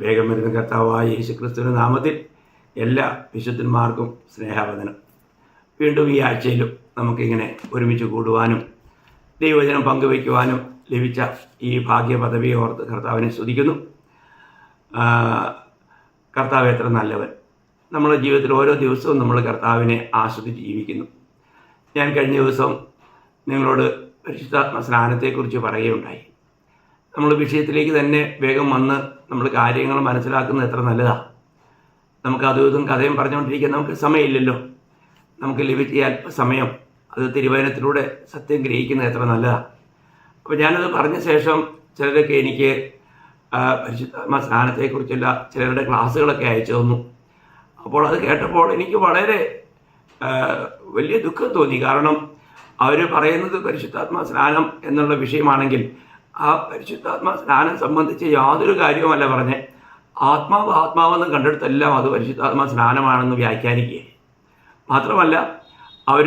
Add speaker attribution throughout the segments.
Speaker 1: വേഗം വരുന്ന കർത്താവായ യേശുക്രിസ്തുവിന്റെ നാമത്തിൽ എല്ലാ വിശുദ്ധന്മാർക്കും സ്നേഹവന്ദനം. വീണ്ടും ഈ ആഴ്ചയിലും നമുക്കിങ്ങനെ ഒരുമിച്ച് കൂടുവാനും ദൈവവചനം പങ്കുവയ്ക്കുവാനും ലഭിച്ച ഈ ഭാഗ്യ പദവിയെ ഓർത്ത് കർത്താവിനെ സ്തുതിക്കുന്നു. കർത്താവ് എത്ര നല്ലവൻ. നമ്മുടെ ജീവിതത്തിൽ ഓരോ ദിവസവും നമ്മൾ കർത്താവിനെ ആസ്വദിച്ച് ജീവിക്കുന്നു. ഞാൻ കഴിഞ്ഞ ദിവസം നിങ്ങളോട് പരിശുദ്ധാത്മ സ്നാനത്തെക്കുറിച്ച് പറയുകയുണ്ടായി. നമ്മൾ വിഷയത്തിലേക്ക് തന്നെ വേഗം വന്ന് നമ്മൾ കാര്യങ്ങൾ മനസ്സിലാക്കുന്നത് എത്ര നല്ലതാണ്. നമുക്ക് അതും ഇതും കഥയും പറഞ്ഞുകൊണ്ടിരിക്കാൻ നമുക്ക് സമയമില്ലല്ലോ. നമുക്ക് ലഭിച്ച സമയം അത് തിരുവചനത്തിലൂടെ സത്യം ഗ്രഹിക്കുന്നത് എത്ര നല്ലതാണ്. അപ്പോൾ ഞാനത് പറഞ്ഞ ശേഷം ചിലരൊക്കെ എനിക്ക് പരിശുദ്ധാത്മ സ്നാനത്തെക്കുറിച്ചുള്ള ചിലരുടെ ക്ലാസ്സുകളൊക്കെ അയച്ചു തന്നു. അപ്പോൾ അത് കേട്ടപ്പോൾ എനിക്ക് വളരെ വലിയ ദുഃഖം തോന്നി. കാരണം അവർ പറയുന്നത് പരിശുദ്ധാത്മ സ്നാനം എന്നുള്ള വിഷയമാണെങ്കിൽ ആ പരിശുദ്ധാത്മ സ്നാനം സംബന്ധിച്ച് യാതൊരു കാര്യവുമല്ല പറഞ്ഞ് ആത്മാവെന്ന് കണ്ടെടുത്തെല്ലാം അത് പരിശുദ്ധാത്മ സ്നാനമാണെന്ന് വ്യാഖ്യാനിക്കുക. മാത്രമല്ല അവർ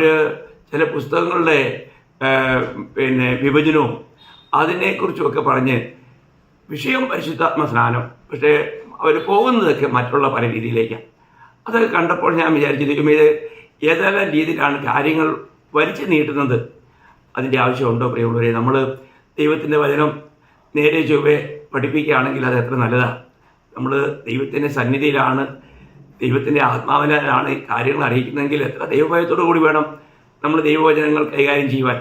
Speaker 1: ചില പുസ്തകങ്ങളുടെ വിഭജനവും അതിനെക്കുറിച്ചുമൊക്കെ പറഞ്ഞ് വിഷയം പരിശുദ്ധാത്മ സ്നാനം, പക്ഷേ അവർ പോകുന്നതൊക്കെ മറ്റുള്ള പല രീതിയിലേക്കാണ്. അതൊക്കെ കണ്ടപ്പോൾ ഞാൻ വിചാരിച്ചിരിക്കും, ഇത് ഏതെല്ലാം രീതിയിലാണ് കാര്യങ്ങൾ വലിച്ചു നീട്ടുന്നത്. അതിൻ്റെ ആവശ്യമുണ്ടോ പ്രിയമുള്ളവരെ? നമ്മൾ ദൈവത്തിൻ്റെ വചനം നേരെ ചൊവ്വേ പഠിപ്പിക്കുകയാണെങ്കിൽ അത് എത്ര നല്ലതാണ്. നമ്മൾ ദൈവത്തിൻ്റെ സന്നിധിയിലാണ്, ദൈവത്തിൻ്റെ ആത്മാവിനാണ് കാര്യങ്ങൾ അറിയിക്കുന്നതെങ്കിൽ എത്ര ദൈവഭയത്തോടു കൂടി വേണം നമ്മൾ ദൈവവചനങ്ങൾ കൈകാര്യം ചെയ്യുവാൻ.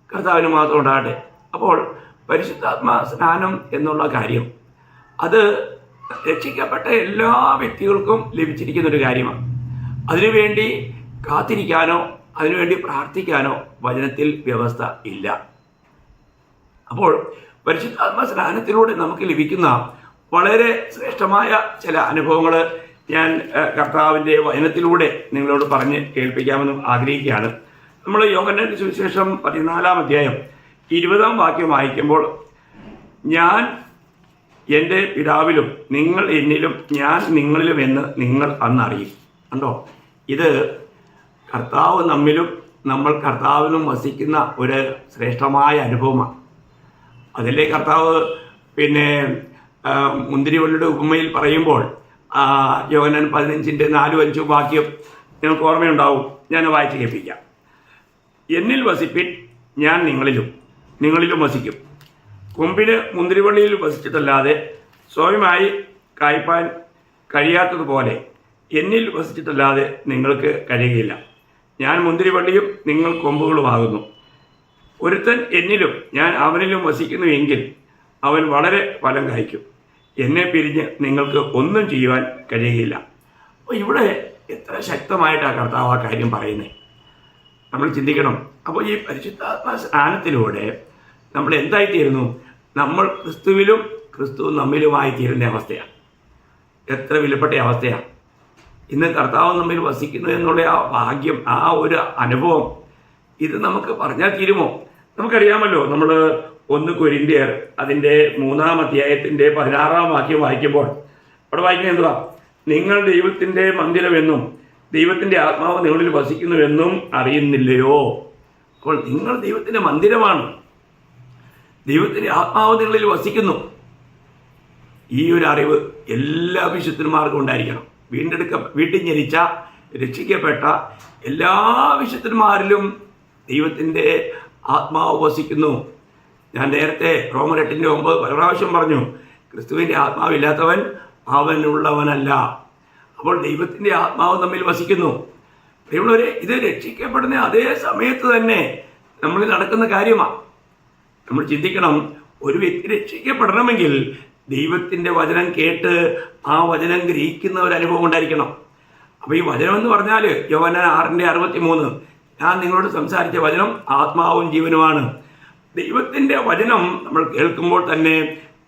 Speaker 1: കർത്താവിന് മാത്രം ഉണ്ടാകട്ടെ. അപ്പോൾ പരിശുദ്ധാത്മ സ്നാനം എന്നുള്ള കാര്യം അത് രക്ഷിക്കപ്പെട്ട എല്ലാ വ്യക്തികൾക്കും ലഭിച്ചിരിക്കുന്നൊരു കാര്യമാണ്. അതിനുവേണ്ടി കാത്തിരിക്കാനോ അതിനുവേണ്ടി പ്രാർത്ഥിക്കാനോ വചനത്തിൽ വ്യവസ്ഥ ഇല്ല. അപ്പോൾ പരിശുദ്ധാത്മ സ്നാനത്തിലൂടെ നമുക്ക് ലഭിക്കുന്ന വളരെ ശ്രേഷ്ഠമായ ചില അനുഭവങ്ങൾ ഞാൻ കർത്താവിൻ്റെ വചനത്തിലൂടെ നിങ്ങളോട് പറഞ്ഞ് കേൾപ്പിക്കാമെന്ന് ആഗ്രഹിക്കുകയാണ്. നമ്മൾ യോഹന്നാന്റെ സുവിശേഷം 14-ാം അധ്യായം 20-ാം വാക്യം വായിക്കുമ്പോൾ, ഞാൻ എൻ്റെ പിതാവിലും നിങ്ങൾ എന്നിലും ഞാൻ നിങ്ങളിലും എന്ന് നിങ്ങൾ അന്നറിയും. കണ്ടോ, ഇത് കർത്താവ് നമ്മിലും നമ്മൾ കർത്താവിലും വസിക്കുന്ന ഒരു ശ്രേഷ്ഠമായ അനുഭവമാണ്. അതിലെ കർത്താവ് മുന്തിരിവള്ളിയുടെ ഉപമയിൽ പറയുമ്പോൾ യോഹന്നാൻ 15:4-5 വാക്യം നിങ്ങൾക്ക് ഓർമ്മയുണ്ടാവും. ഞാൻ വായിച്ച് കേൾപ്പിക്കാം. എന്നിൽ വസിപ്പിൻ, ഞാൻ നിങ്ങളിലും വസിക്കും. കൊമ്പിന് മുന്തിരിവള്ളിയിൽ വസിച്ചിട്ടല്ലാതെ സ്വയമായി കായ്പാൻ കഴിയാത്തതുപോലെ എന്നിൽ വസിച്ചിട്ടല്ലാതെ നിങ്ങൾക്ക് കഴിയുകയില്ല. ഞാൻ മുന്തിരിവള്ളിയും നിങ്ങൾ കൊമ്പുകളുമാകുന്നു. ഒരുത്തൻ എന്നിലും ഞാൻ അവനിലും വസിക്കുന്നുവെങ്കിൽ അവൻ വളരെ ഫലം കായ്ക്കും. എന്നെ പിരിഞ്ഞ് നിങ്ങൾക്ക് ഒന്നും ചെയ്യുവാൻ കഴിയുകയില്ല. അപ്പോൾ ഇവിടെ എത്ര ശക്തമായിട്ടാണ് കർത്താവ് ആ കാര്യം പറയുന്നത്, നമ്മൾ ചിന്തിക്കണം. അപ്പോൾ ഈ പരിശുദ്ധാത്മ സ്നാനത്തിലൂടെ നമ്മൾ എന്തായിത്തീരുന്നു? നമ്മൾ ക്രിസ്തുവിലും ക്രിസ്തു നമ്മിലുമായി തീരുന്ന അവസ്ഥയാണ്. എത്ര വിലപ്പെട്ട അവസ്ഥയാണ്. ഇന്ന് കർത്താവ് നമ്മിൽ വസിക്കുന്നു എന്നുള്ള ആ ഭാഗ്യം, ആ ഒരു അനുഭവം, ഇത് നമുക്ക് പറഞ്ഞാൽ തീരുമോ? നമുക്കറിയാമല്ലോ. നമ്മൾ 1 കൊരിന്ത്യർ അതിൻ്റെ 3-ാം അധ്യായത്തിൻ്റെ 16-ാം വാക്യം വായിക്കുമ്പോൾ അവിടെ വായിക്കുന്നത് എന്തുവാ? നിങ്ങൾ ദൈവത്തിൻ്റെ മന്ദിരമെന്നും ദൈവത്തിൻ്റെ ആത്മാവ് നിങ്ങളിൽ വസിക്കുന്നുവെന്നും അറിയുന്നില്ലയോ? അപ്പോൾ നിങ്ങൾ ദൈവത്തിൻ്റെ മന്ദിരമാണ്, ദൈവത്തിൻ്റെ ആത്മാവ് നിങ്ങളിൽ വസിക്കുന്നു. ഈ ഒരു അറിവ് എല്ലാ വിശുദ്ധന്മാർക്കും ഉണ്ടായിരിക്കണം. വീട്ടിൽ ജനിച്ച രക്ഷിക്കപ്പെട്ട എല്ലാ വിശുദ്ധന്മാരിലും ദൈവത്തിൻ്റെ ആത്മാവ് വസിക്കുന്നു. ഞാൻ നേരത്തെ റോമർ 8:9 പല പ്രാവശ്യം പറഞ്ഞു, ക്രിസ്തുവിൻ്റെ ആത്മാവില്ലാത്തവൻ അവനുള്ളവനല്ല. അപ്പോൾ ദൈവത്തിൻ്റെ ആത്മാവ് നമ്മിൽ വസിക്കുന്നു. പ്രിയമുള്ളവരെ, ഇത് രക്ഷിക്കപ്പെടുന്ന അതേ സമയത്ത് തന്നെ നമ്മളിൽ നടക്കുന്ന കാര്യമാണ്. നമ്മൾ ചിന്തിക്കണം, ഒരു വ്യക്തി രക്ഷിക്കപ്പെടണമെങ്കിൽ ദൈവത്തിൻ്റെ വചനം കേട്ട് ആ വചനം ഗ്രഹിക്കുന്ന ഒരു അനുഭവം ഉണ്ടായിരിക്കണം. അപ്പോൾ ഈ വചനം എന്ന് പറഞ്ഞാൽ യോഹന്നാൻ 6:63, ഞാൻ നിങ്ങളോട് സംസാരിച്ച വചനം ആത്മാവും ജീവനുമാണ്. ദൈവത്തിൻ്റെ വചനം നമ്മൾ കേൾക്കുമ്പോൾ തന്നെ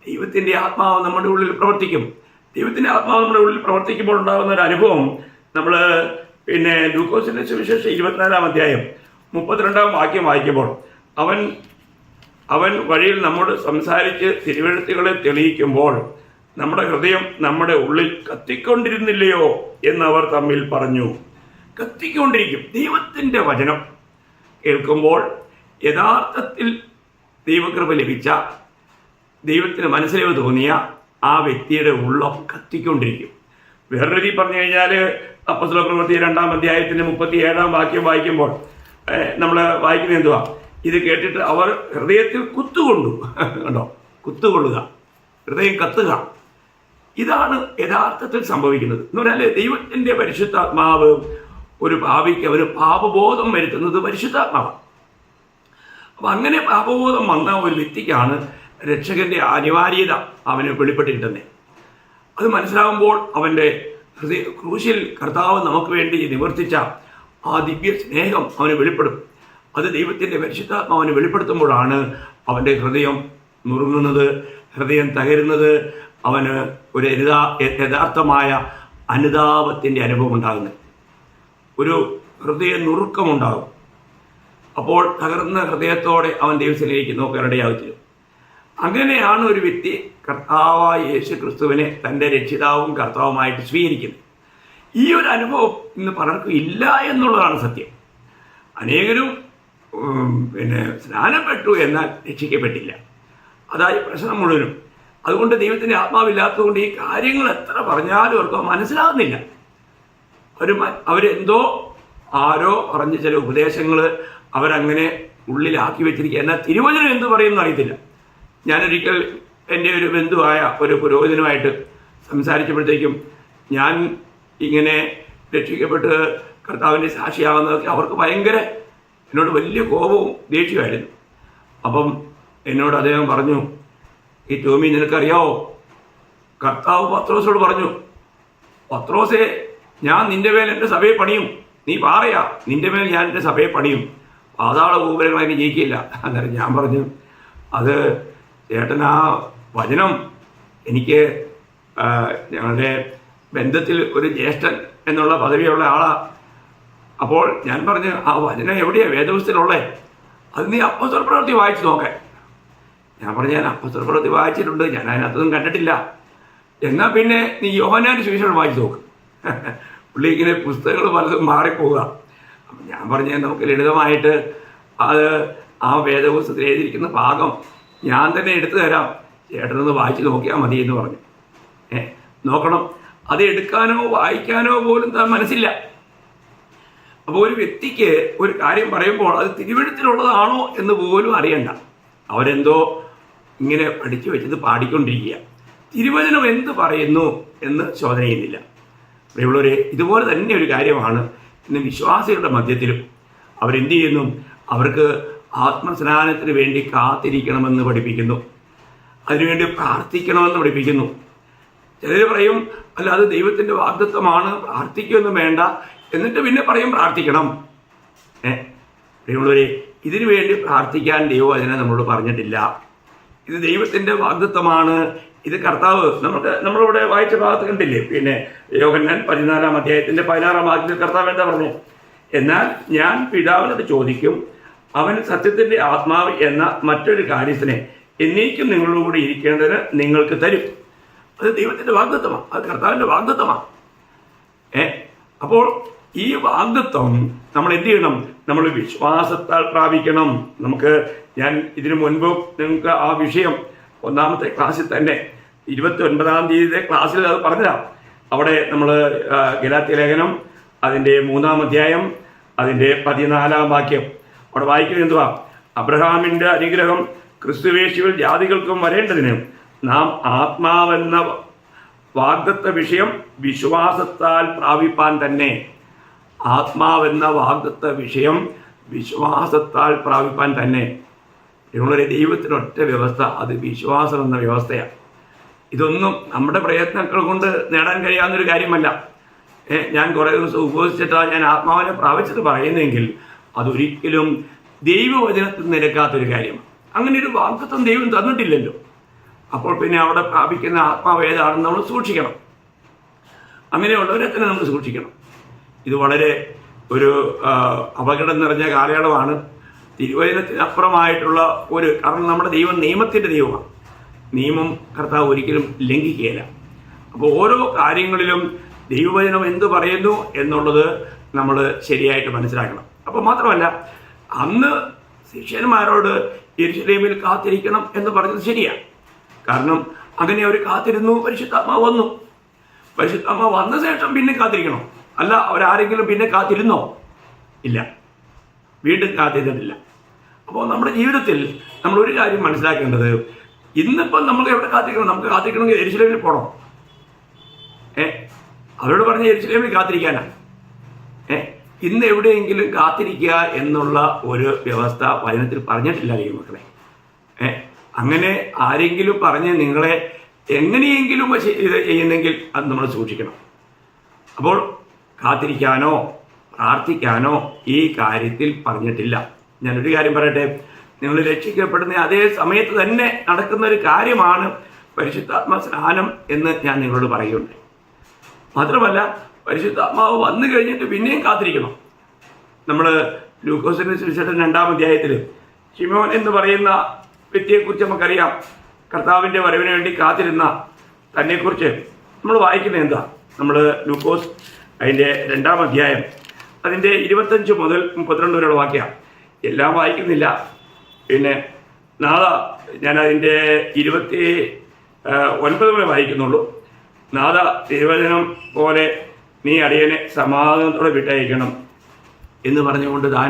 Speaker 1: ദൈവത്തിൻ്റെ ആത്മാവ് നമ്മുടെ ഉള്ളിൽ പ്രവർത്തിക്കും. ദൈവത്തിൻ്റെ ആത്മാവ് നമ്മുടെ ഉള്ളിൽ പ്രവർത്തിക്കുമ്പോൾ ഉണ്ടാകുന്ന ഒരു അനുഭവം നമ്മൾ ലൂക്കോസിന്റെ സുവിശേഷം 24-ാം അധ്യായം 32-ാം വാക്യം വായിക്കുമ്പോൾ, അവൻ വഴിയിൽ നമ്മോട് സംസാരിച്ച് തിരുവെഴുത്തുകളെ തെളിയിക്കുമ്പോൾ നമ്മുടെ ഹൃദയം നമ്മുടെ ഉള്ളിൽ കത്തിക്കൊണ്ടിരുന്നില്ലയോ എന്നവർ തമ്മിൽ പറഞ്ഞു. കത്തിക്കൊണ്ടിരിക്കും. ദൈവത്തിൻ്റെ വചനം കേൾക്കുമ്പോൾ യഥാർത്ഥത്തിൽ ദൈവകൃപ ലഭിച്ച, ദൈവത്തിന് മനസ്സിലേവ് തോന്നിയ ആ വ്യക്തിയുടെ ഉള്ളം കത്തിക്കൊണ്ടിരിക്കും. വേറൊരു രീതി പറഞ്ഞു കഴിഞ്ഞാൽ അപ്പോസ്തലപ്രവൃത്തി 2-ാം അധ്യായത്തിൻ്റെ 37-ാം വാക്യം വായിക്കുമ്പോൾ നമ്മൾ വായിക്കുന്നത് എന്തുവാ? ഇത് കേട്ടിട്ട് അവർ ഹൃദയത്തിൽ കുത്തുകൊണ്ടു. കണ്ടോ, കുത്തുകൊള്ളുക, ഹൃദയം കത്തുക. ഇതാണ് യഥാർത്ഥത്തിൽ സംഭവിക്കുന്നത്. എന്ന് പറഞ്ഞാൽ ദൈവത്തിൻ്റെ പരിശുദ്ധാത്മാവ് ഒരു പാപിക്ക് അവന് പാപബോധം വരുത്തുന്നത് പരിശുദ്ധാത്മാവാണ്. അപ്പം അങ്ങനെ പാപബോധം വന്ന ഒരു വ്യക്തിക്കാണ് രക്ഷകന്റെ അനിവാര്യത അവന് വെളിപ്പെട്ട് കിട്ടുന്നത്. അത് മനസ്സിലാകുമ്പോൾ അവൻ്റെ ക്രൂശിൽ കർത്താവ് നമുക്ക് വേണ്ടി നിവർത്തിച്ച ആ ദിവ്യ സ്നേഹം അവന് വെളിപ്പെടും. അത് ദൈവത്തിൻ്റെ പരിശുദ്ധാത്മാവിനെ വെളിപ്പെടുത്തുമ്പോഴാണ് അവൻ്റെ ഹൃദയം നുറുങ്ങുന്നത്, ഹൃദയം തകരുന്നത്, അവന് ഒരു യഥാർത്ഥമായ അനുതാപത്തിൻ്റെ അനുഭവം ഉണ്ടാകുന്നത്, ഒരു ഹൃദയ നുറുക്കമുണ്ടാകും. അപ്പോൾ തകർന്ന ഹൃദയത്തോടെ അവൻ ദൈവത്തിലേക്ക് നോക്കാനിടയാകും. അങ്ങനെയാണ് ഒരു വ്യക്തി കർത്താവായ യേശു ക്രിസ്തുവിനെ തൻ്റെ രക്ഷിതാവും കർത്താവുമായിട്ട് സ്വീകരിക്കുന്നത്. ഈ ഒരു അനുഭവം ഇന്ന് പലർക്കും ഇല്ല എന്നുള്ളതാണ് സത്യം. അനേകരും സ്നാനപ്പെട്ടു എന്നാൽ രക്ഷിക്കപ്പെട്ടില്ല. അതായത് പ്രശ്നം മുഴുവനും. അതുകൊണ്ട് ദൈവത്തിൻ്റെ ആത്മാവില്ലാത്തതുകൊണ്ട് ഈ കാര്യങ്ങൾ എത്ര പറഞ്ഞാലും അവർക്ക് മനസ്സിലാകുന്നില്ല. അവരെന്തോ ആരോ പറഞ്ഞ ചില ഉപദേശങ്ങൾ അവരങ്ങനെ ഉള്ളിലാക്കി വെച്ചിരിക്കുക. എന്നാൽ തിരുവചനം എന്ത് പറയുമെന്ന് അറിയത്തില്ല. ഞാനൊരിക്കൽ എൻ്റെ ഒരു ബന്ധുവായ ഒരു പുരോഹിതനുമായിട്ട് സംസാരിച്ചപ്പോഴത്തേക്കും ഞാൻ ഇങ്ങനെ രക്ഷിക്കപ്പെട്ട് കർത്താവിൻ്റെ സാക്ഷിയാകുന്നതൊക്കെ അവർക്ക് ഭയങ്കര എന്നോട് വലിയ കോപവും ദേഷ്യമായിരുന്നു. അപ്പം എന്നോട് അദ്ദേഹം പറഞ്ഞു, ഈ ടോമി നിനക്കറിയാവോ, കർത്താവ് പത്രോസോട് പറഞ്ഞു, പത്രോസേ ഞാൻ നിൻ്റെ മേൽ എൻ്റെ സഭയെ പണിയും, നീ പറയാ നിൻ്റെ മേൽ ഞാൻ എൻ്റെ സഭയെ പണിയും, പാതാള ഗോപുരങ്ങൾ അതിന് ജയിക്കില്ല. അന്നേരം ഞാൻ പറഞ്ഞു, അത് ചേട്ടൻ ആ വചനം എനിക്ക് ഞങ്ങളുടെ ബന്ധത്തിൽ ഒരു ജ്യേഷ്ഠൻ എന്നുള്ള പദവിയുള്ള ആളാണ്. അപ്പോൾ ഞാൻ പറഞ്ഞു, ആ വചനം എവിടെയാണ് വേദപുസ്തകത്തിലുള്ളത്? അത് നീ അപ്പോസ്തലപ്രവൃത്തി വായിച്ചു നോക്കാൻ. ഞാൻ പറഞ്ഞു, ഞാൻ അപ്പോസ്തലപ്രവൃത്തി വായിച്ചിട്ടുണ്ട്, ഞാൻ അതിനകത്തൊന്നും കണ്ടിട്ടില്ല. എന്നാൽ പിന്നെ നീ യോഹന്നാൻ്റെ സുവിശേഷം വായിച്ചു നോക്ക്. പുള്ളി ഇങ്ങനെ പുസ്തകങ്ങൾ പലതും മാറിപ്പോവുക. അപ്പം ഞാൻ പറഞ്ഞു, നമുക്ക് ലളിതമായിട്ട് അത് ആ വേദപുസ്തകത്തിൽ എഴുതിയിരിക്കുന്ന ഭാഗം ഞാൻ തന്നെ എടുത്തു തരാം, ചേട്ടനൊന്ന് വായിച്ച് നോക്കിയാൽ മതി എന്ന് പറഞ്ഞു. നോക്കണം, അത് എടുക്കാനോ വായിക്കാനോ പോലും താൻ മനസ്സില്ല. അപ്പോൾ ഒരു വ്യക്തിക്ക് ഒരു കാര്യം പറയുമ്പോൾ അത് തിരുവെഴുത്തിലുള്ളതാണോ എന്ന് പോലും അറിയണ്ട. അവരെന്തോ ഇങ്ങനെ പഠിച്ചു വെച്ചത് പാടിക്കൊണ്ടിരിക്കുക. തിരുവചനം എന്ത് പറയുന്നു എന്ന് ചോദന ചെയ്യുന്നില്ല. പ്രിയമുള്ളവരെ, ഇതുപോലെ തന്നെ ഒരു കാര്യമാണ് ഇന്ന് വിശ്വാസികളുടെ മധ്യത്തിലും. അവരെന്ത് ചെയ്യുന്നു? അവർക്ക് ആത്മസ്നാനത്തിന് വേണ്ടി കാത്തിരിക്കണമെന്ന് പഠിപ്പിക്കുന്നു, അതിനുവേണ്ടി പ്രാർത്ഥിക്കണമെന്ന് പഠിപ്പിക്കുന്നു. ചിലർ പറയും, അല്ല അത് ദൈവത്തിൻ്റെ വാഗ്ദത്തമാണ്, പ്രാർത്ഥിക്കുകയൊന്നും വേണ്ട, എന്നിട്ട് പിന്നെ പറയും പ്രാർത്ഥിക്കണം. പ്രിയമുള്ളവരെ, ഇതിനു വേണ്ടി പ്രാർത്ഥിക്കാൻ ദൈവവചനം നമ്മളോട് പറഞ്ഞിട്ടില്ല. ഇത് ദൈവത്തിൻ്റെ വാഗ്ദത്തമാണ്. ഇത് കർത്താവ് നമ്മളിവിടെ വായിച്ച ഭാഗത്ത് കണ്ടില്ലേ? പിന്നെ യോഹന്നാൻ 14-ാം അധ്യായത്തിൻ്റെ 16-ാം വാക്യത്തിൽ കർത്താവ് എന്താ പറഞ്ഞത്? എന്നാൽ ഞാൻ പിതാവിനോട് ചോദിക്കും, അവൻ സത്യത്തിൻ്റെ ആത്മാവ് എന്ന മറ്റൊരു കാര്യത്തിനെ എന്നേക്കും നിങ്ങളുടെ കൂടെ ഇരിക്കേണ്ടതിന് നിങ്ങൾക്ക് തരും. അത് ദൈവത്തിൻ്റെ വാഗ്ദത്തമാണ്, അത് കർത്താവിൻ്റെ വാഗ്ദത്തമാണ്. അപ്പോൾ ഈ വാഗ്ദത്തം നമ്മൾ എന്ത് ചെയ്യണം? നമ്മൾ വിശ്വാസത്താൽ പ്രാപിക്കണം. ഞാൻ ഇതിനു മുൻപ് നിങ്ങൾക്ക് ആ വിഷയം 1-ാമത്തെ ക്ലാസ്സിൽ തന്നെ 29-ാം തീയതിയുടെ ക്ലാസ്സിൽ അത് പറഞ്ഞതാണ്. അവിടെ നമ്മൾ ഗലാത്യ ലേഖനം അതിൻ്റെ 3-ാം അധ്യായം അതിൻ്റെ 14-ാം വാക്യം അവിടെ വായിക്കുന്നത് എന്തുവാ? അബ്രഹാമിൻ്റെ അനുഗ്രഹം ക്രിസ്തുവേശുവിൽ ജാതികൾക്കും വരേണ്ടതിന് നാം ആത്മാവെന്ന വാഗ്ദത്ത വിഷയം വിശ്വാസത്താൽ പ്രാപിപ്പാൻ തന്നെ. ആത്മാവെന്ന വാഗ്ദത്ത വിഷയം വിശ്വാസത്താൽ പ്രാപിപ്പാൻ തന്നെ. നിങ്ങളുടെ ദൈവത്തിനൊറ്റ വ്യവസ്ഥ, അത് വിശ്വാസം എന്ന വ്യവസ്ഥയാണ്. ഇതൊന്നും നമ്മുടെ പ്രയത്നങ്ങൾ കൊണ്ട് നേടാൻ കഴിയാവുന്നൊരു കാര്യമല്ല. ഞാൻ കുറേ ദിവസം ഉപവസിച്ചിട്ടാണ് ഞാൻ ആത്മാവിനെ പ്രാപിച്ചിട്ട് പറയുന്നതെങ്കിൽ അതൊരിക്കലും ദൈവവചനത്തിൽ നിരക്കാത്തൊരു കാര്യമാണ്. അങ്ങനെ ഒരു വാഗ്ദത്തം ദൈവം തന്നിട്ടില്ലല്ലോ. അപ്പോൾ പിന്നെ അവിടെ പ്രാപിക്കുന്ന ആത്മാവ് ഏതാണെന്ന് നമ്മൾ സൂക്ഷിക്കണം. അങ്ങനെയുള്ളവരെ തന്നെ നമ്മൾ സൂക്ഷിക്കണം. ഇത് വളരെ ഒരു അപകടം നിറഞ്ഞ കാലയളവാണ്. തിരുവചനത്തിനപ്പുറമായിട്ടുള്ള കാരണം നമ്മുടെ ദൈവം നിയമത്തിൻ്റെ ദൈവമാണ്. നിയമം കർത്താവ് ഒരിക്കലും ലംഘിക്കുകയില്ല. അപ്പോൾ ഓരോ കാര്യങ്ങളിലും ദൈവവചനം എന്ത് പറയുന്നു എന്നുള്ളത് നമ്മൾ ശരിയായിട്ട് മനസ്സിലാക്കണം. അപ്പോൾ മാത്രമല്ല, അന്ന് ശിഷ്യന്മാരോട് യെരുശലേമിൽ കാത്തിരിക്കണം എന്ന് പറഞ്ഞത് ശരിയാണ്. കാരണം അങ്ങനെ അവർ കാത്തിരുന്നു. പരിശുദ്ധാത്മാവ് വന്നു. പരിശുദ്ധാത്മാവ് വന്ന ശേഷം പിന്നെ കാത്തിരിക്കണം. അല്ല, അവരാരെങ്കിലും പിന്നെ കാത്തിരുന്നോ? ഇല്ല, വീണ്ടും കാത്തിരുന്നിട്ടില്ല. അപ്പോൾ നമ്മുടെ ജീവിതത്തിൽ നമ്മൾ ഒരു കാര്യം മനസ്സിലാക്കേണ്ടത്, ഇന്നിപ്പം നമ്മൾ എവിടെ കാത്തിരിക്കണം? നമുക്ക് കാത്തിരിക്കണമെങ്കിൽ യെരുശലേമിൽ പോകണം. അവരോട് പറഞ്ഞ യെരുശലേമിൽ കാത്തിരിക്കാനാണ്. ഇന്ന് എവിടെയെങ്കിലും കാത്തിരിക്കുക എന്നുള്ള ഒരു വ്യവസ്ഥ വചനത്തിൽ പറഞ്ഞിട്ടില്ല മക്കളെ. അങ്ങനെ ആരെങ്കിലും പറഞ്ഞ് നിങ്ങളെ എങ്ങനെയെങ്കിലും ഇത് ചെയ്യുന്നെങ്കിൽ അത് നമ്മൾ സൂക്ഷിക്കണം. അപ്പോൾ കാത്തിരിക്കാനോ പ്രാർത്ഥിക്കാനോ ഈ കാര്യത്തിൽ പറഞ്ഞിട്ടില്ല. ഞാനൊരു കാര്യം പറയട്ടെ, നിങ്ങൾ രക്ഷിക്കപ്പെടുന്ന അതേ സമയത്ത് തന്നെ നടക്കുന്ന ഒരു കാര്യമാണ് പരിശുദ്ധാത്മ സ്നാനം എന്ന് ഞാൻ നിങ്ങളോട് പറയുന്നുണ്ട്. മാത്രമല്ല, പരിശുദ്ധാത്മാവ് വന്നു കഴിഞ്ഞിട്ട് പിന്നെയും കാത്തിരിക്കണം. നമ്മൾ ലൂക്കോസിന്റെ സുവിശേഷം 2-ാം അധ്യായത്തിൽ ശിമോൻ എന്ന് പറയുന്ന വ്യക്തിയെക്കുറിച്ച് നമുക്കറിയാം. കർത്താവിൻ്റെ വരവിന് വേണ്ടി കാത്തിരുന്ന തന്നെക്കുറിച്ച് നമ്മൾ വായിക്കുന്നത് എന്താ? നമ്മൾ ലൂക്കോസ് അതിൻ്റെ 2-ാം അധ്യായം അതിൻ്റെ 25 മുതൽ 32 വരെയുള്ള വാക്യം എല്ലാം വായിക്കുന്നില്ല. പിന്നെ നാളെ ഞാൻ അതിൻ്റെ 29 വരെ വായിക്കുന്നുള്ളൂ. നാഥ, തിരുവചനം പോലെ നീ അടിയനെ സമാധാനത്തോടെ വിട്ടയക്കണം എന്ന് പറഞ്ഞുകൊണ്ട് താൻ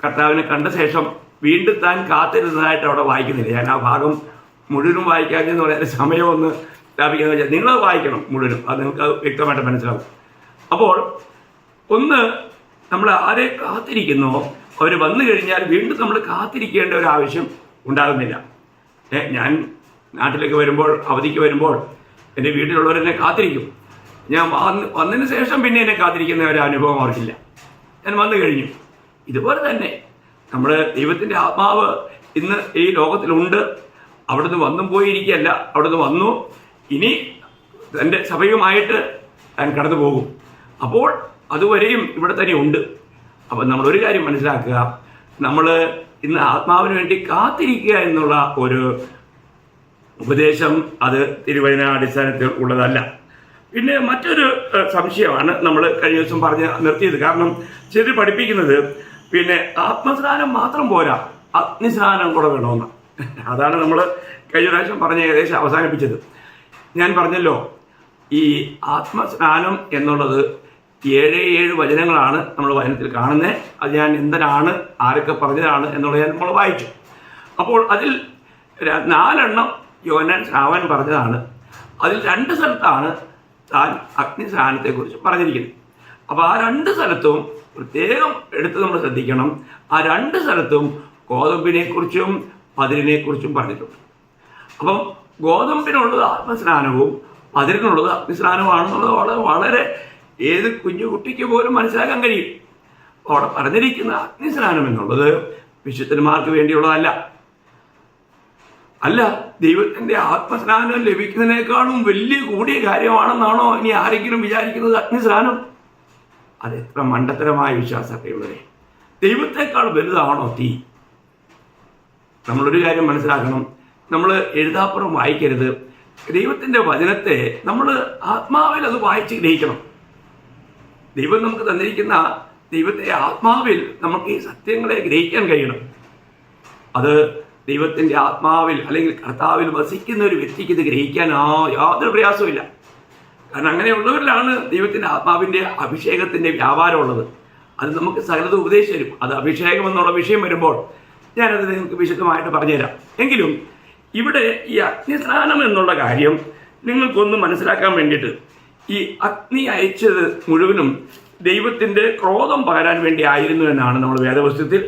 Speaker 1: കർത്താവിനെ കണ്ട ശേഷം വീണ്ടും താൻ കാത്തിരുന്നതായിട്ട് അവിടെ വായിക്കുന്നില്ല. ഞാൻ ആ ഭാഗം മുഴുവനും വായിക്കാമെന്ന് പറയാൻ സമയമൊന്ന് സ്ഥാപിക്കുന്നത് വെച്ചാൽ നിങ്ങളത് വായിക്കണം മുഴുവനും. അത് നിങ്ങൾക്ക് വ്യക്തമായിട്ട് മനസ്സിലാവും. അപ്പോൾ ഒന്ന്, നമ്മൾ ആരെ കാത്തിരിക്കുന്നോ അവർ വന്നു കഴിഞ്ഞാൽ വീണ്ടും നമ്മൾ കാത്തിരിക്കേണ്ട ഒരു ആവശ്യം ഉണ്ടാകുന്നില്ല. ഞാൻ നാട്ടിലേക്ക് വരുമ്പോൾ, അവധിക്ക് വരുമ്പോൾ എൻ്റെ വീട്ടിലുള്ളവരെന്നെ കാത്തിരിക്കും. ഞാൻ വന്നതിന് ശേഷം പിന്നെ എന്നെ കാത്തിരിക്കുന്ന ഒരു അനുഭവം അവർക്കില്ല. ഞാൻ വന്നു കഴിഞ്ഞു. ഇതുപോലെ തന്നെ നമ്മൾ ദൈവത്തിൻ്റെ ആത്മാവ് ഇന്ന് ഈ ലോകത്തിലുണ്ട്. അവിടുന്ന് വന്നും പോയിരിക്കുകയല്ല, അവിടുന്ന് വന്നു, ഇനി തൻ്റെ സഭയുമായിട്ട് താൻ കടന്നു പോകും. അപ്പോൾ അതുവരെയും ഇവിടെ തന്നെ ഉണ്ട്. അപ്പം നമ്മളൊരു കാര്യം മനസ്സിലാക്കുക, നമ്മൾ ഇന്ന് ആത്മാവിന് വേണ്ടി കാത്തിരിക്കുക എന്നുള്ള ഒരു ഉപദേശം അത് തിരുവചനാടിസ്ഥാനത്തിൽ ഉള്ളതല്ല. പിന്നെ മറ്റൊരു സംശയമാണ് നമ്മൾ കഴിഞ്ഞ ദിവസം പറഞ്ഞ് നിർത്തിയത്. കാരണം ചിലർ പഠിപ്പിക്കുന്നത് പിന്നെ ആത്മസ്നാനം മാത്രം പോരാ, അഗ്നിസ്നാനം കൂടെ വേണമെന്ന്. അതാണ് നമ്മൾ കഴിഞ്ഞ പ്രാവശ്യം പറഞ്ഞ് ഏകദേശം അവസാനിപ്പിച്ചത്. ഞാൻ പറഞ്ഞല്ലോ, ഈ ആത്മസ്നാനം എന്നുള്ളത് 7 വചനങ്ങളാണ് നമ്മൾ വചനത്തിൽ കാണുന്നത്. അത് ഞാൻ എന്തിനാണ്, ആരൊക്കെ പറഞ്ഞതാണ് എന്നുള്ളത് ഞാൻ നമ്മൾ വായിച്ചു. അപ്പോൾ അതിൽ 4 യോഹന്നാൻ സ്നാപകൻ പറഞ്ഞതാണ്. അതിൽ 2 സ്ഥലത്താണ് താൻ അഗ്നിസ്നാനത്തെക്കുറിച്ച് പറഞ്ഞിരിക്കുന്നത്. അപ്പോൾ ആ 2 സ്ഥലത്തും പ്രത്യേകം എടുത്ത് നമ്മൾ ശ്രദ്ധിക്കണം. ആ 2 സ്ഥലത്തും ഗോതമ്പിനെക്കുറിച്ചും പതിരിനെക്കുറിച്ചും പറഞ്ഞിട്ടുണ്ട്. അപ്പം ഗോതമ്പിനുള്ളത് ആത്മസ്നാനവും പതിരിനുള്ളത് അഗ്നിസ്നാനമാണെന്നുള്ളത് വളരെ ഏത് കുഞ്ഞു കുട്ടിക്ക് പോലും മനസ്സിലാക്കാൻ കഴിയും. അവിടെ പറഞ്ഞിരിക്കുന്ന അഗ്നിസ്നാനം എന്നുള്ളത് വിശുദ്ധന്മാർക്ക് വേണ്ടിയുള്ളതല്ല. അല്ല, ദൈവത്തിൻ്റെ ആത്മസ്നാനം ലഭിക്കുന്നതിനേക്കാളും വലിയ കൂടിയ കാര്യമാണെന്നാണോ ഇനി ആരെങ്കിലും വിചാരിക്കുന്നത് അഗ്നിസ്നാനം? അത് എത്ര മണ്ടത്തരമായ വിശ്വാസത്തെയുള്ളവരെ! ദൈവത്തെക്കാൾ വലുതാണോ തീ? നമ്മളൊരു കാര്യം മനസ്സിലാക്കണം, നമ്മൾ എഴുതാപ്പുറം വായിക്കരുത്. ദൈവത്തിൻ്റെ വചനത്തെ നമ്മൾ ആത്മാവിൽ അത് വായിച്ച് ഗ്രഹിക്കണം. ദൈവം നമുക്ക് തന്നിരിക്കുന്ന ദൈവത്തെ ആത്മാവിൽ നമുക്ക് ഈ സത്യങ്ങളെ ഗ്രഹിക്കാൻ കഴിയണം. അത് ദൈവത്തിൻ്റെ ആത്മാവിൽ അല്ലെങ്കിൽ കർത്താവിൽ വസിക്കുന്ന ഒരു വ്യക്തിക്ക് ഇത് ഗ്രഹിക്കാൻ യാതൊരു പ്രയാസമില്ല. കാരണം അങ്ങനെയുള്ളവരിലാണ് ദൈവത്തിൻ്റെ ആത്മാവിൻ്റെ അഭിഷേകത്തിൻ്റെ വ്യാപാരമുള്ളത്. അത് നമുക്ക് സകലത ഉപദേശിച്ചു തരും. അത് അഭിഷേകം എന്നുള്ള വിഷയം വരുമ്പോൾ ഞാനത് നിങ്ങൾക്ക് വിശദമായിട്ട് പറഞ്ഞുതരാം. എങ്കിലും ഇവിടെ ഈ അഗ്നിസ്നാനം എന്നുള്ള കാര്യം നിങ്ങൾക്കൊന്ന് മനസ്സിലാക്കാൻ വേണ്ടിയിട്ട്, ഈ അഗ്നി അയച്ചത് മുഴുവനും ദൈവത്തിൻ്റെ ക്രോധം പകരാൻ വേണ്ടി ആയിരുന്നു എന്നാണ് നമ്മൾ വേദപുസ്തകത്തിൽ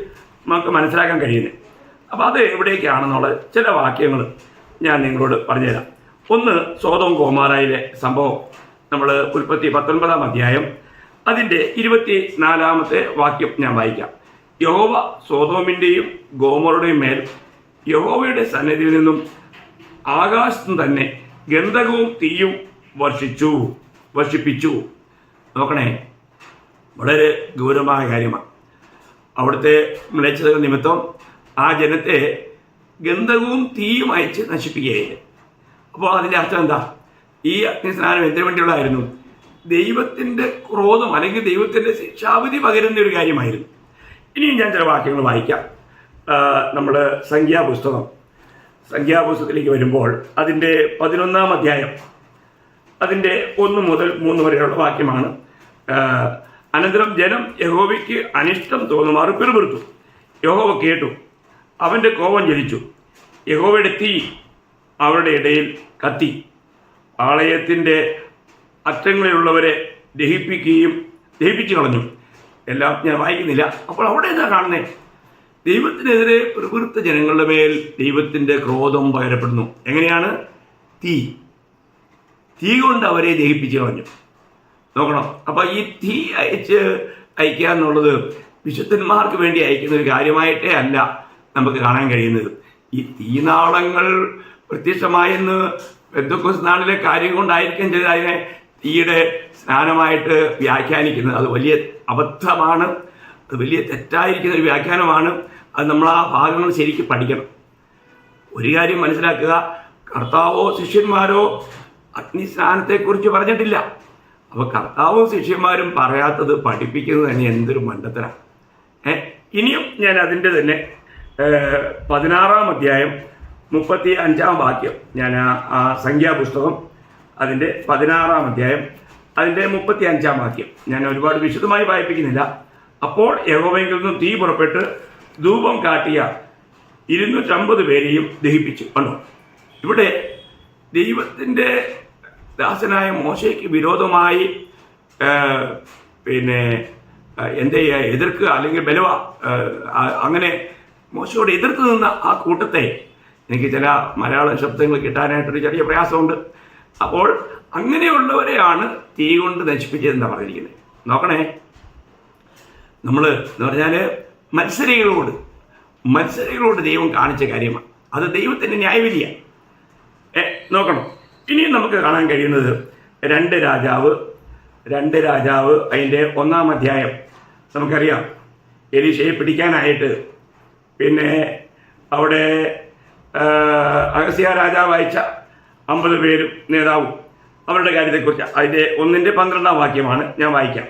Speaker 1: നമുക്ക് മനസ്സിലാക്കാൻ കഴിയുന്നത്. അപ്പോൾ അത് എവിടേക്കാണെന്നുള്ള ചില വാക്യങ്ങൾ ഞാൻ നിങ്ങളോട് പറഞ്ഞുതരാം. ഒന്ന്, സോദോം ഗോമോറയിലെ സംഭവം. നമ്മൾ ഉൽപ്പത്തി 19-ാം അധ്യായം അതിൻ്റെ 24-ാമത്തെ വാക്യം ഞാൻ വായിക്കാം. യഹോവ സോദോമിൻ്റെയും ഗോമോറയുടെയും മേൽ യഹോവയുടെ സന്നിധിയിൽ നിന്നും ആകാശത്തും തന്നെ ഗന്ധകവും തീയും വർഷിപ്പിച്ചു. നോക്കണേ, വളരെ ഗൗരവമായ കാര്യമാണ്. അവിടുത്തെ മ്ലേച്ഛതകൾ നിമിത്തം ആ ജനത്തെ ഗന്ധകവും തീയും അയച്ച് നശിപ്പിക്കുകയായിരുന്നു. അപ്പോൾ അതിൻ്റെ അർത്ഥം എന്താ? ഈ അഗ്നിസ്നാനം എന്തിനു വേണ്ടിയുള്ളതായിരുന്നു? ദൈവത്തിൻ്റെ ക്രോധം അല്ലെങ്കിൽ ദൈവത്തിൻ്റെ ശിക്ഷാവിധി പകരുന്ന ഒരു കാര്യമായിരുന്നു. ഇനിയും ഞാൻ ചില വാക്യങ്ങൾ വായിക്കാം. നമ്മൾ സംഖ്യാപുസ്തകം സംഖ്യാപുസ്തകത്തിലേക്ക് വരുമ്പോൾ അതിൻ്റെ 11-ാം അധ്യായം അതിൻ്റെ 1 മുതൽ 3 വരെയുള്ള വാക്യമാണ്. അനന്തരം ജനം യഹോവയ്ക്ക് അനിഷ്ടം തോന്നുമാറ് പിറുപിറുത്തു. യഹോവ കേട്ടു, അവൻ്റെ കോപം ജ്വലിച്ചു. യഹോവയുടെ തീ അവരുടെ ഇടയിൽ കത്തി, ആലയത്തിൻ്റെ അറ്റങ്ങളിലുള്ളവരെ ദഹിപ്പിച്ചു കളഞ്ഞു. എല്ലാം ഞാൻ വായിക്കുന്നില്ല. അപ്പോൾ അവിടെ എന്താ കാണുന്നത്? ദൈവത്തിനെതിരെ പിറുപിറുത്ത ജനങ്ങളുടെ മേൽ ദൈവത്തിൻ്റെ ക്രോധം പകരപ്പെടുന്നു. എങ്ങനെയാണ്? തീ കൊണ്ട് അവരെ ദഹിപ്പിച്ചു കളഞ്ഞു. നോക്കണം. അപ്പോൾ ഈ തീ അയക്കുക എന്നുള്ളത് വിശുദ്ധന്മാർക്ക് വേണ്ടി അയക്കുന്ന ഒരു കാര്യമായിട്ടേ അല്ല നമുക്ക് കാണാൻ കഴിയുന്നത്. ഈ തീനാളങ്ങൾ പ്രത്യക്ഷമായെന്ന് പെന്തക്കോസ്ത് നാളിലെ കാര്യം കൊണ്ടായിരിക്കും ചെയ്ത് അതിനെ തീയുടെ സ്നാനമായിട്ട് വ്യാഖ്യാനിക്കുന്നത്. അത് വലിയ അബദ്ധമാണ്. അത് വലിയ തെറ്റായിരിക്കുന്ന ഒരു വ്യാഖ്യാനമാണ്. അത് നമ്മൾ ആ ഭാഗങ്ങൾ ശരിക്കും പഠിക്കണം. ഒരു കാര്യം മനസ്സിലാക്കുക, കർത്താവോ ശിഷ്യന്മാരോ അഗ്നിസ്നാനത്തെക്കുറിച്ച് പറഞ്ഞിട്ടില്ല. അപ്പോൾ കർത്താവും ശിഷ്യന്മാരും പറയാത്തത് പഠിപ്പിക്കുന്നത് തന്നെ എന്തൊരു മണ്ടത്തരാണ്. ഇനിയും ഞാൻ അതിൻ്റെ തന്നെ 16-ാം അധ്യായം 35-ാം വാക്യം, ഞാൻ ആ സംഖ്യാപുസ്തകം അതിൻ്റെ 16-ാം അധ്യായം അതിൻ്റെ 35-ാം വാക്യം ഞാൻ ഒരുപാട് വിശദമായി വായിപ്പിക്കുന്നില്ല. അപ്പോൾ യഹോവയിൽ നിന്നും തീ പുറപ്പെട്ട് ധൂപം കാട്ടിയ 250 പേരെയും ദഹിപ്പിച്ചു. കണ്ടോ? ഇവിടെ ദൈവത്തിൻ്റെ ദാസനായ മോശയ്ക്ക് വിരോധമായി എന്ത് ചെയ്യുക, എതിർക്കുക, അല്ലെങ്കിൽ ബലവ അങ്ങനെ മോശയോട് എതിർത്ത് നിന്ന ആ കൂട്ടത്തെ, എനിക്ക് ചില മലയാള ശബ്ദങ്ങൾ കിട്ടാനായിട്ടൊരു ചെറിയ പ്രയാസമുണ്ട്. അപ്പോൾ അങ്ങനെയുള്ളവരെയാണ് തീ കൊണ്ട് നശിപ്പിച്ചതെന്നാണ് പറഞ്ഞിരിക്കുന്നത്. നോക്കണേ, നമ്മൾ എന്ന് പറഞ്ഞാൽ മത്സരികളോട് ദൈവം കാണിച്ച കാര്യമാണ്. അത് ദൈവത്തിൻ്റെ ന്യായവിധിയാണ്. നോക്കണം. ഇനിയും നമുക്ക് കാണാൻ കഴിയുന്നത് 2 രാജാവ് അതിൻ്റെ 1-ാം അധ്യായം. നമുക്കറിയാം, എലീശയെ പിടിക്കാനായിട്ട് അവിടെ അഹസ്യാ രാജാവ് അയച്ച 50 പേരും നേതാവും അവരുടെ കാര്യത്തെക്കുറിച്ച് അതിൻ്റെ 1-ന്റെ 12-ാം വാക്യമാണ് ഞാൻ വായിക്കാം.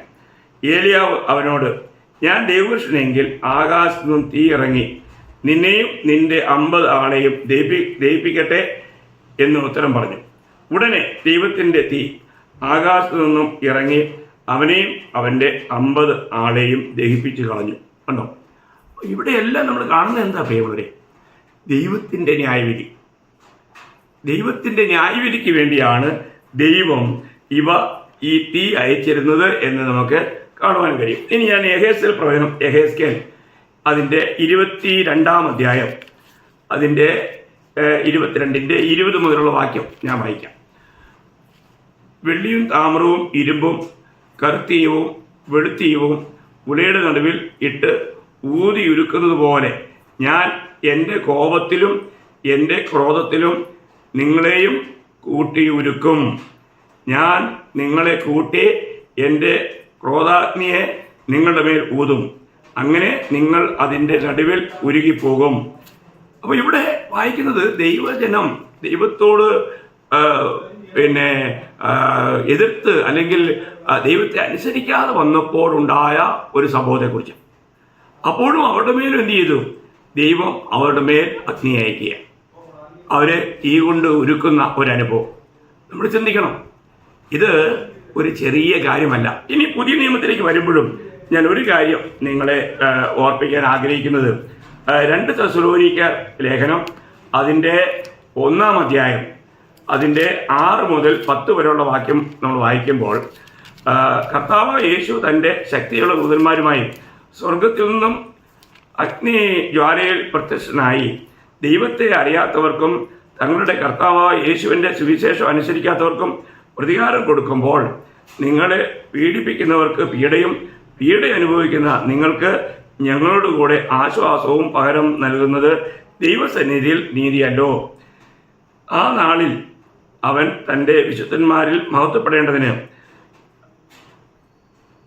Speaker 1: ഏലിയാവ് അവനോട്, ഞാൻ ദൈവപുരുഷനെങ്കിൽ ആകാശത്തു നിന്നും തീ ഇറങ്ങി നിന്നെയും നിന്റെ 50 ആളെയും ദഹിപ്പിക്കട്ടെ എന്ന് ഉത്തരം പറഞ്ഞു. ഉടനെ ദൈവത്തിൻ്റെ തീ ആകാശത്തു നിന്നും ഇറങ്ങി അവനെയും അവൻ്റെ 50 ആളെയും ദഹിപ്പിച്ചു കളഞ്ഞു. കണ്ടോ? ഇവിടെയെല്ലാം നമ്മൾ കാണുന്നത് എന്താ പ്രിയമുള്ളവരെ? ദൈവത്തിൻ്റെ ന്യായവിധി. ദൈവത്തിൻ്റെ ന്യായവിധിക്ക് വേണ്ടിയാണ് ദൈവം ഈ തീ അയച്ചിരുന്നത് എന്ന് നമുക്ക് കാണുവാൻ കഴിയും. ഇനി ഞാൻ യഹേസ്കേൽ പ്രവചനം, യഹേസ്കേൽ അതിൻ്റെ 22-ാം അധ്യായം അതിൻ്റെ 22-ന്റെ 20 മുതലുള്ള വാക്യം ഞാൻ വായിക്കാം. വെള്ളിയും താമ്രവും ഇരുമ്പും കറുത്തീയവും വെളുത്തീയവും ഉലയുടെ നടുവിൽ ഇട്ട് ഊതിയുരുക്കുന്നത് പോലെ ഞാൻ എൻ്റെ കോപത്തിലും എൻ്റെ ക്രോധത്തിലും നിങ്ങളെയും കൂട്ടിയുരുക്കും. ഞാൻ നിങ്ങളെ കൂട്ടി എൻ്റെ ക്രോധാഗ്നിയെ നിങ്ങളുടെ മേൽ ഊതും. അങ്ങനെ നിങ്ങൾ അതിൻ്റെ നടുവിൽ ഉരുകിപ്പോകും. അപ്പോൾ ഇവിടെ വായിക്കുന്നത് ദൈവജനം ദൈവത്തോട് എതിർത്ത് അല്ലെങ്കിൽ ദൈവത്തെ അനുസരിക്കാതെ വന്നപ്പോഴുണ്ടായ ഒരു സംഭവത്തെക്കുറിച്ച്. അപ്പോഴും അവരുടെ മേലും എന്ത് ചെയ്തു? ദൈവം അവരുടെ മേൽ അഗ്നി അയക്കുക, അവരെ തീ കൊണ്ട് ഉരുക്കുന്ന ഒരനുഭവം. നമ്മൾ ചിന്തിക്കണം, ഇത് ഒരു ചെറിയ കാര്യമല്ല. ഇനി പുതിയ നിയമത്തിലേക്ക് വരുമ്പോഴും ഞാൻ ഒരു കാര്യം നിങ്ങളെ ഓർപ്പിക്കാൻ ആഗ്രഹിക്കുന്നത്, 2 തെസ്സലോനിക്കർ ലേഖനം അതിൻ്റെ 1-ാം അധ്യായം അതിൻ്റെ 6 മുതൽ 10 വരെയുള്ള വാക്യം നമ്മൾ വായിക്കുമ്പോൾ, കർത്താവ് യേശു തൻ്റെ ശക്തിയുള്ള ദൂതന്മാരുമായി സ്വർഗത്തിൽ നിന്നും അഗ്നി ജ്വാലയിൽ പ്രത്യക്ഷനായി ദൈവത്തെ അറിയാത്തവർക്കും തങ്ങളുടെ കർത്താവായ യേശുവിൻ്റെ സുവിശേഷം അനുസരിക്കാത്തവർക്കും പ്രതികാരം കൊടുക്കുമ്പോൾ, നിങ്ങളെ പീഡിപ്പിക്കുന്നവർക്ക് പീഡ അനുഭവിക്കുന്ന നിങ്ങൾക്ക് ഞങ്ങളോട് കൂടെ ആശ്വാസവും പകരം നൽകുന്നത് ദൈവസന്നിധിയിൽ നീതിയല്ലോ. ആ നാളിൽ അവൻ തൻ്റെ വിശുദ്ധന്മാരിൽ മഹത്വപ്പെടേണ്ടതിന്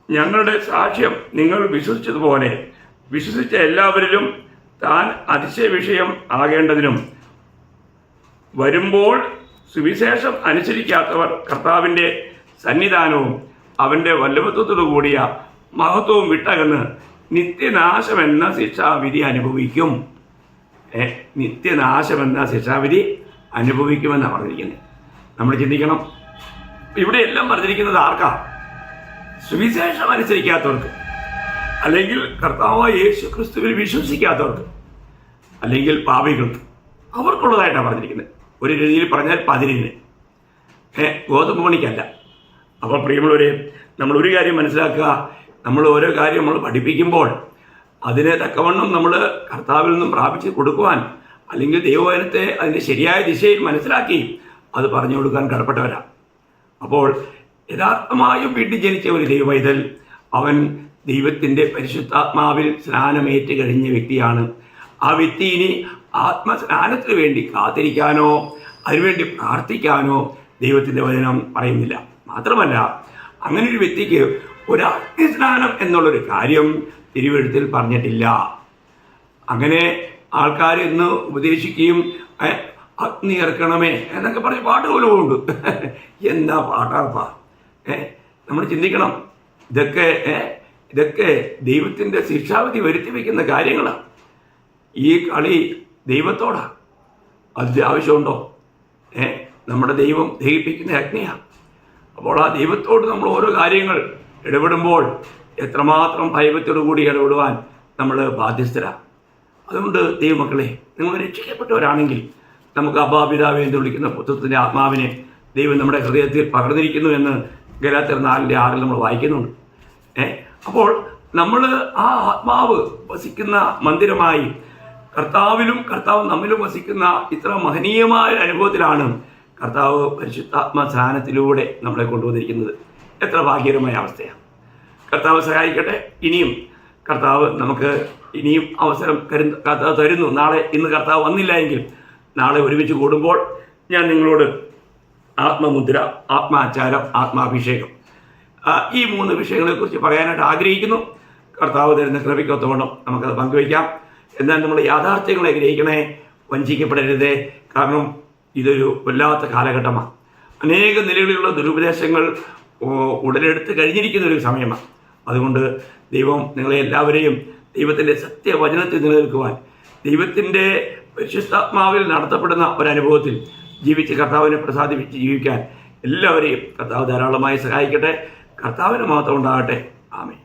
Speaker 1: ഞങ്ങളുടെ സാക്ഷ്യം നിങ്ങൾ വിശ്വസിച്ചതുപോലെ വിശ്വസിച്ച എല്ലാവരിലും താൻ അതിശയ വിഷയം ആകേണ്ടതിനും വരുമ്പോൾ സുവിശേഷം അനുസരിക്കാത്തവർ കർത്താവിൻ്റെ സന്നിധാനവും അവൻ്റെ വല്ലഭത്വത്തോടു കൂടിയ മഹത്വവും വിട്ടകന്ന് നിത്യനാശമെന്ന ശിക്ഷാവിധി അനുഭവിക്കും. നിത്യനാശമെന്ന ശിക്ഷാവിധി അനുഭവിക്കുമെന്നാണ് പറഞ്ഞിരിക്കുന്നത്. നമ്മൾ ചിന്തിക്കണം, ഇവിടെ എല്ലാം പറഞ്ഞിരിക്കുന്നത് ആർക്കാ? സുവിശേഷം അനുസരിക്കാത്തവർക്ക്, അല്ലെങ്കിൽ കർത്താവായ യേശു ക്രിസ്തുവിൽ വിശ്വസിക്കാത്തവർക്ക്, അല്ലെങ്കിൽ പാപികൾക്ക്, അവർക്കുള്ളതായിട്ടാണ് പറഞ്ഞിരിക്കുന്നത്. ഒരു രീതിയിൽ പറഞ്ഞാൽ 11 ഗോതമ്പ് മണിക്കല്ല. അപ്പോൾ പ്രിയമുള്ളവരെ, നമ്മൾ ഒരു കാര്യം മനസ്സിലാക്കുക, നമ്മൾ ഓരോ കാര്യം നമ്മൾ പഠിപ്പിക്കുമ്പോൾ അതിനെ തക്കവണ്ണം നമ്മൾ കർത്താവിൽ നിന്നും പ്രാപിച്ച് കൊടുക്കുവാൻ, അല്ലെങ്കിൽ ദൈവവചനത്തെ അതിൻ്റെ ശരിയായ ദിശയിൽ മനസ്സിലാക്കി അത് പറഞ്ഞു കൊടുക്കാൻ കടപ്പെട്ടവരാണ്. അപ്പോൾ യഥാർത്ഥമായും വീണ്ടും ജനിച്ച ഒരു ദൈവവൈതൽ, അവൻ ദൈവത്തിൻ്റെ പരിശുദ്ധാത്മാവിൽ സ്നാനമേറ്റ് കഴിഞ്ഞ വ്യക്തിയാണ്. ആ വ്യക്തി ഇനി ആത്മസ്നാനത്തിന് വേണ്ടി കാത്തിരിക്കാനോ അതിനുവേണ്ടി പ്രാർത്ഥിക്കാനോ ദൈവത്തിൻ്റെ വചനം പറയുന്നില്ല. മാത്രമല്ല, അങ്ങനെ ഒരു വ്യക്തിക്ക് ഒരു അഗ്നിസ്നാനം എന്നുള്ളൊരു കാര്യം തിരുവെഴുത്തിൽ പറഞ്ഞിട്ടില്ല. അങ്ങനെ ആൾക്കാർ ഇന്ന് ഉപദേശിക്കുകയും അഗ്നി ഇറക്കണമേ എന്നൊക്കെ പറഞ്ഞ് പാട്ട് പോലും ഉണ്ട്. എന്താ പാട്ടാർപ്പാ! നമ്മൾ ചിന്തിക്കണം, ഇതൊക്കെ ദൈവത്തിൻ്റെ ശിക്ഷാവിധി വരുത്തി വയ്ക്കുന്ന കാര്യങ്ങളാണ്. ഈ കളി ദൈവത്തോടാണ്. അതിൻ്റെ ആവശ്യമുണ്ടോ? നമ്മുടെ ദൈവം ദഹിപ്പിക്കുന്ന അഗ്നിയാണ്. അപ്പോൾ ആ ദൈവത്തോട് നമ്മൾ ഓരോ കാര്യങ്ങൾ ഇടപെടുമ്പോൾ എത്രമാത്രം ഭയഭക്തിയോടു കൂടി ഇടപെടുവാൻ നമ്മൾ ബാധ്യസ്ഥരാണ്. അതുകൊണ്ട് ദൈവമക്കളെ, നിങ്ങൾ രക്ഷിക്കപ്പെട്ടവരാണെങ്കിൽ നമുക്ക് അബ്ബാപിതാവേ എന്ന് വിളിക്കുന്ന പുത്രത്തിൻ്റെ ആത്മാവിനെ ദൈവം നമ്മുടെ ഹൃദയത്തിൽ പകർന്നിരിക്കുന്നു എന്ന് ഗലാത്യർ 4:6 നമ്മൾ വായിക്കുന്നുണ്ട്. അപ്പോൾ നമ്മൾ ആ ആത്മാവ് വസിക്കുന്ന മന്ദിരമായി കർത്താവിലും കർത്താവ് നമ്മിലും വസിക്കുന്ന ഇത്ര മഹനീയമായ അനുഭവത്തിലാണ് കർത്താവ് പരിശുദ്ധാത്മ സ്നാനത്തിലൂടെ നമ്മളെ കൊണ്ടുവന്നിരിക്കുന്നത്. എത്ര ഭാഗ്യകരമായ അവസ്ഥയാണ്! കർത്താവ് സഹായിക്കട്ടെ. ഇനിയും കർത്താവ് നമുക്ക് ഇനിയും അവസരം തരുന്നു. ഇന്ന് കർത്താവ് വന്നില്ല എങ്കിൽ നാളെ ഒരുമിച്ച് കൂടുമ്പോൾ ഞാൻ നിങ്ങളോട് ആത്മമുദ്ര, ആത്മാചാരം, ആത്മാഭിഷേകം, ഈ 3 വിഷയങ്ങളെക്കുറിച്ച് പറയാനായിട്ട് ആഗ്രഹിക്കുന്നു. കർത്താവ് തരുന്ന കൃപയ്ക്കൊത്തവണ്ണം നമുക്കത് പങ്കുവയ്ക്കാം. എന്നാൽ നമ്മൾ യാഥാർത്ഥ്യങ്ങളെ ഗ്രഹിക്കണേ, വഞ്ചിക്കപ്പെടരുതേ. കാരണം ഇതൊരു വല്ലാത്ത കാലഘട്ടമാണ്. അനേക നിലകളിലുള്ള ദുരുപദേശങ്ങൾ ഉടലെടുത്ത് കഴിഞ്ഞിരിക്കുന്ന ഒരു സമയമാണ്. അതുകൊണ്ട് ദൈവം നിങ്ങളെ എല്ലാവരെയും ദൈവത്തിൻ്റെ സത്യവചനത്തിൽ നിലനിൽക്കുവാൻ, ദൈവത്തിൻ്റെ പരിശുദ്ധാത്മാവിൽ നടത്തപ്പെടുന്ന ഒരനുഭവത്തിൽ ജീവിച്ച് കർത്താവിനെ പ്രസാദിപ്പിച്ച് ജീവിക്കാൻ എല്ലാവരെയും കർത്താവ് ധാരാളമായി സഹായിക്കട്ടെ. കർത്താവിന് മാത്രം ഉണ്ടാകട്ടെ. ആമേൻ.